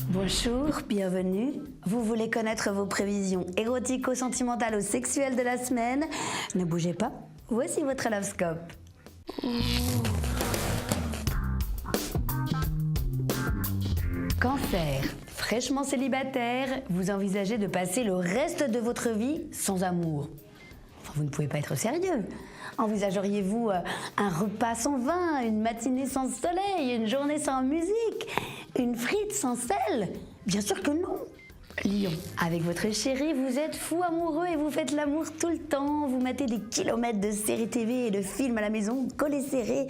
Bonjour, bienvenue. Vous voulez connaître vos prévisions érotico-sentimentales ou sexuelles de la semaine? Ne bougez pas, voici votre horoscope. Cancer, fraîchement célibataire, vous envisagez de passer le reste de votre vie sans amour. Enfin, vous ne pouvez pas être sérieux. Envisageriez-vous un repas sans vin, une matinée sans soleil, une journée sans musique, une frite sans sel? Bien sûr que non. Lion, avec votre chéri, vous êtes fou amoureux et vous faites l'amour tout le temps. Vous matez des kilomètres de séries TV et de films à la maison, collés serrés.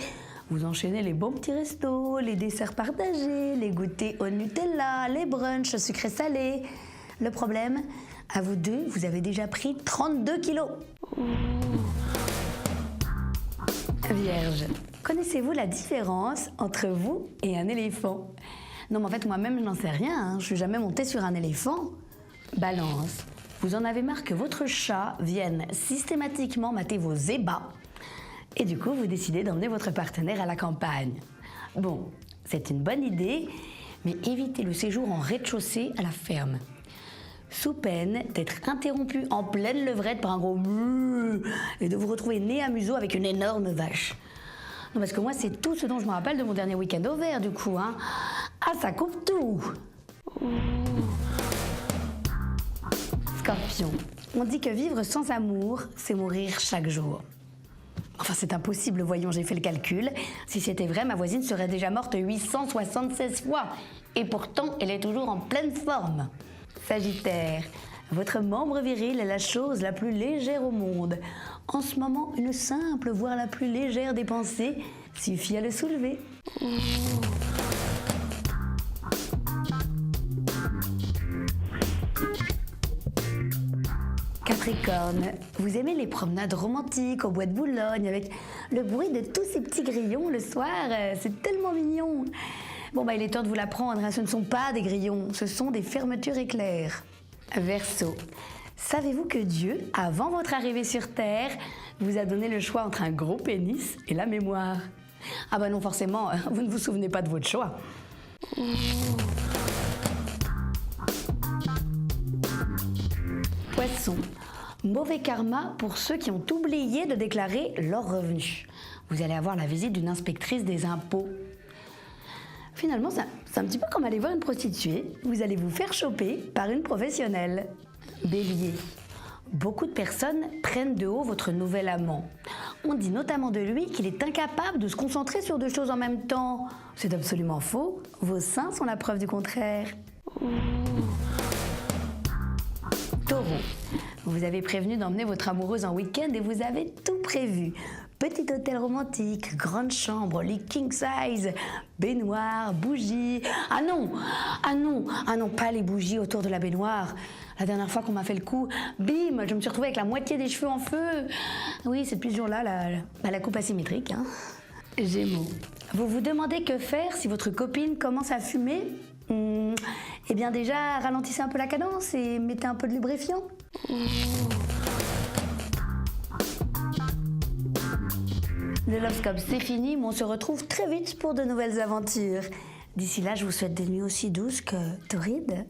Vous enchaînez les bons petits restos, les desserts partagés, les goûters au Nutella, les brunchs sucrés-salés. Le problème, à vous deux, vous avez déjà pris 32 kilos. Vierge, connaissez-vous la différence entre vous et un éléphant? Non, mais en fait, moi-même, je n'en sais rien, hein. Je suis jamais montée sur un éléphant. Balance, vous en avez marre que votre chat vienne systématiquement mater vos ébats. Et du coup, vous décidez d'emmener votre partenaire à la campagne. Bon, c'est une bonne idée, mais évitez le séjour en rez-de-chaussée à la ferme. Sous peine d'être interrompu en pleine levrette par un gros meuh et de vous retrouver nez à museau avec une énorme vache. Non, parce que moi, c'est tout ce dont je me rappelle de mon dernier week-end au vert, du coup, hein. Ah, ça coupe tout. Scorpion, on dit que vivre sans amour, c'est mourir chaque jour. Enfin, c'est impossible, voyons, j'ai fait le calcul. Si c'était vrai, ma voisine serait déjà morte 876 fois. Et pourtant, elle est toujours en pleine forme. Sagittaire, votre membre viril est la chose la plus légère au monde. En ce moment, une simple, voire la plus légère des pensées suffit à le soulever. Capricorne, vous aimez les promenades romantiques au bois de Boulogne avec le bruit de tous ces petits grillons le soir, c'est tellement mignon. Bon, il est temps de vous l'apprendre, hein, ce ne sont pas des grillons, ce sont des fermetures éclairs. Verseau, savez-vous que Dieu, avant votre arrivée sur Terre, vous a donné le choix entre un gros pénis et la mémoire? Ah bah non, forcément, vous ne vous souvenez pas de votre choix. Poisson, mauvais karma pour ceux qui ont oublié de déclarer leurs revenus. Vous allez avoir la visite d'une inspectrice des impôts. Finalement, c'est un petit peu comme aller voir une prostituée. Vous allez vous faire choper par une professionnelle. Bélier, beaucoup de personnes prennent de haut votre nouvel amant. On dit notamment de lui qu'il est incapable de se concentrer sur deux choses en même temps. C'est absolument faux. Vos seins sont la preuve du contraire. Taureau, vous avez prévenu d'emmener votre amoureuse en week-end et vous avez tout prévu. Petit hôtel romantique, grande chambre, lit king size, baignoire, bougies. Ah non, pas les bougies autour de la baignoire. La dernière fois qu'on m'a fait le coup, bim, je me suis retrouvée avec la moitié des cheveux en feu. Oui, c'est depuis ce jour-là la coupe asymétrique, hein. Gémeaux, vous vous demandez que faire si votre copine commence à fumer? Eh bien déjà, ralentissez un peu la cadence et mettez un peu de lubrifiant. Le Lovescope, c'est fini, mais on se retrouve très vite pour de nouvelles aventures. D'ici là, je vous souhaite des nuits aussi douces que torrides.